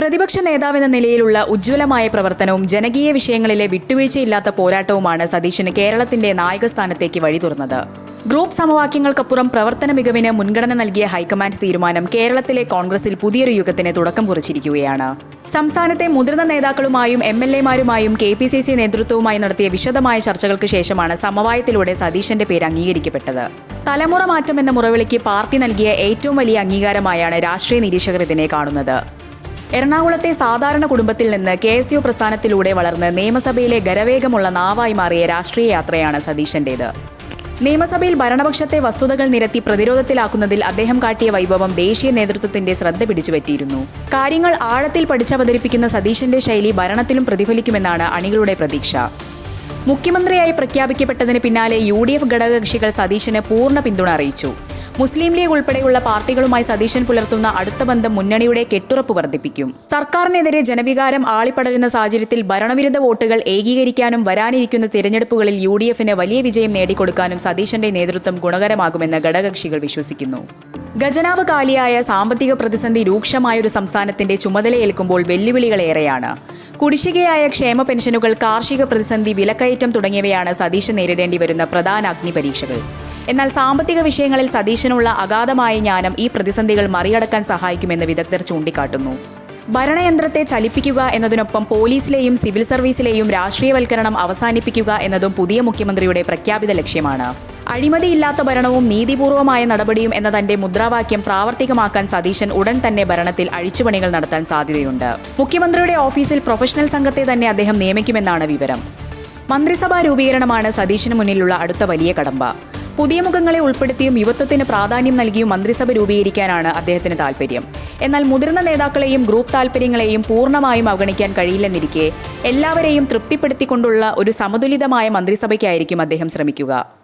പ്രതിപക്ഷ നേതാവെന്ന നിലയിലുള്ള ഉജ്ജ്വലമായ പ്രവർത്തനവും ജനകീയ വിഷയങ്ങളിലെ വിട്ടുവീഴ്ചയില്ലാത്ത പോരാട്ടവുമാണ് സതീശന് കേരളത്തിന്റെ നായകസ്ഥാനത്തേക്ക് വഴി തുറന്നത്. ഗ്രൂപ്പ് സമവാക്യങ്ങൾക്കപ്പുറം പ്രവർത്തന മികവിന് മുൻഗണന നൽകിയ ഹൈക്കമാൻഡ് തീരുമാനം കേരളത്തിലെ കോൺഗ്രസിൽ പുതിയൊരു യുഗത്തിന് തുടക്കം കുറിച്ചിരിക്കുകയാണ്. സംസ്ഥാനത്തെ മുതിർന്ന നേതാക്കളുമായും MLA-മാരുമായും KPCC നേതൃത്വവുമായി നടത്തിയ വിശദമായ ചർച്ചകൾക്ക് ശേഷമാണ് സമവായത്തിലൂടെ സതീശന്റെ പേര് അംഗീകരിക്കപ്പെട്ടത്. തലമുറ മാറ്റം എന്ന മുറവിളിക്ക് പാർട്ടി നൽകിയ ഏറ്റവും വലിയ അംഗീകാരമായാണ് രാഷ്ട്രീയ നിരീക്ഷകർ ഇതിനെ കാണുന്നത്. എറണാകുളത്തെ സാധാരണ കുടുംബത്തിൽ നിന്ന് KSU പ്രസ്ഥാനത്തിലൂടെ വളർന്ന് നിയമസഭയിലെ ഗരവേഗമുള്ള നാവായി മാറിയ രാഷ്ട്രീയ യാത്രയാണ് സതീശന്റേത്. നിയമസഭയിൽ ഭരണപക്ഷത്തെ വസ്തുതകൾ നിരത്തി പ്രതിരോധത്തിലാക്കുന്നതിൽ അദ്ദേഹം കാട്ടിയ വൈഭവം ദേശീയ നേതൃത്വത്തിന്റെ ശ്രദ്ധ പിടിച്ചുപറ്റിയിരുന്നു. കാര്യങ്ങൾ ആഴത്തിൽ പഠിച്ചവതരിപ്പിക്കുന്ന സതീശന്റെ ശൈലി ഭരണത്തിലും പ്രതിഫലിക്കുമെന്നാണ് അണികളുടെ പ്രതീക്ഷ. മുഖ്യമന്ത്രിയായി പ്രഖ്യാപിക്കപ്പെട്ടതിന് പിന്നാലെ UDF ഘടകകക്ഷികൾ സതീശന് പൂർണ്ണ പിന്തുണ അറിയിച്ചു. മുസ്ലിം ലീഗ് ഉൾപ്പെടെയുള്ള പാർട്ടികളുമായി സതീശൻ പുലർത്തുന്ന അടുത്ത ബന്ധം മുന്നണിയുടെ കെട്ടുറപ്പ് വർദ്ധിപ്പിക്കും. സർക്കാരിനെതിരെ ജനവികാരം ആളിപ്പടരുന്ന സാഹചര്യത്തിൽ ഭരണവിരുദ്ധ വോട്ടുകൾ ഏകീകരിക്കാനും വരാനിരിക്കുന്ന തിരഞ്ഞെടുപ്പുകളിൽ UDFന് വലിയ വിജയം നേടിക്കൊടുക്കാനും സതീശന്റെ നേതൃത്വം ഗുണകരമാകുമെന്ന് ഘടകകക്ഷികൾ വിശ്വസിക്കുന്നു. ഖജനാവ് കാലിയായ സാമ്പത്തിക പ്രതിസന്ധി രൂക്ഷമായൊരു സംസ്ഥാനത്തിന്റെ ചുമതലയേൽക്കുമ്പോൾ വെല്ലുവിളികളേറെയാണ്. കുടിശ്ശികയായ ക്ഷേമ പെൻഷനുകൾ, കാർഷിക പ്രതിസന്ധി, വിലക്കയറ്റം തുടങ്ങിയവയാണ് സതീശൻ നേരിടേണ്ടി വരുന്ന പ്രധാന അഗ്നിപരീക്ഷകൾ. എന്നാൽ സാമ്പത്തിക വിഷയങ്ങളിൽ സതീശനുള്ള അഗാധമായ ജ്ഞാനം ഈ പ്രതിസന്ധികൾ മറികടക്കാൻ സഹായിക്കുമെന്ന് വിദഗ്ധർ ചൂണ്ടിക്കാട്ടുന്നു. ഭരണയന്ത്രത്തെ ചലിപ്പിക്കുക എന്നതിനൊപ്പം പോലീസിലെയും സിവിൽ സർവീസിലെയും രാഷ്ട്രീയവൽക്കരണം അവസാനിപ്പിക്കുക എന്നതും പുതിയ മുഖ്യമന്ത്രിയുടെ പ്രഖ്യാപിത ലക്ഷ്യമാണ്. അഴിമതിയില്ലാത്ത ഭരണവും നീതിപൂർവമായ നടപടിയും എന്ന തന്റെ മുദ്രാവാക്യം പ്രാവർത്തികമാക്കാൻ സതീശൻ ഉടൻ തന്നെ ഭരണത്തിൽ അഴിച്ചുപണികൾ നടത്താൻ സാധ്യതയുണ്ട്. മുഖ്യമന്ത്രിയുടെ ഓഫീസിൽ പ്രൊഫഷണൽ സംഘത്തെ തന്നെ അദ്ദേഹം നിയമിക്കുമെന്നാണ് വിവരം. മന്ത്രിസഭാ രൂപീകരണമാണ് സതീശന് മുന്നിലുള്ള അടുത്ത വലിയ കടമ്പ. പുതിയ മുഖങ്ങളെ ഉൾപ്പെടുത്തിയും യുവത്വത്തിന് പ്രാധാന്യം നൽകിയും മന്ത്രിസഭ രൂപീകരിക്കാനാണ് അദ്ദേഹത്തിന് താൽപര്യം. എന്നാൽ മുതിർന്ന നേതാക്കളെയും ഗ്രൂപ്പ് താൽപര്യങ്ങളെയും പൂർണ്ണമായും അവഗണിക്കാൻ കഴിയില്ലെന്നിരിക്കെ എല്ലാവരെയും തൃപ്തിപ്പെടുത്തിക്കൊണ്ടുള്ള ഒരു സമതുലിതമായ മന്ത്രിസഭയ്ക്കായിരിക്കും അദ്ദേഹം ശ്രമിക്കുക.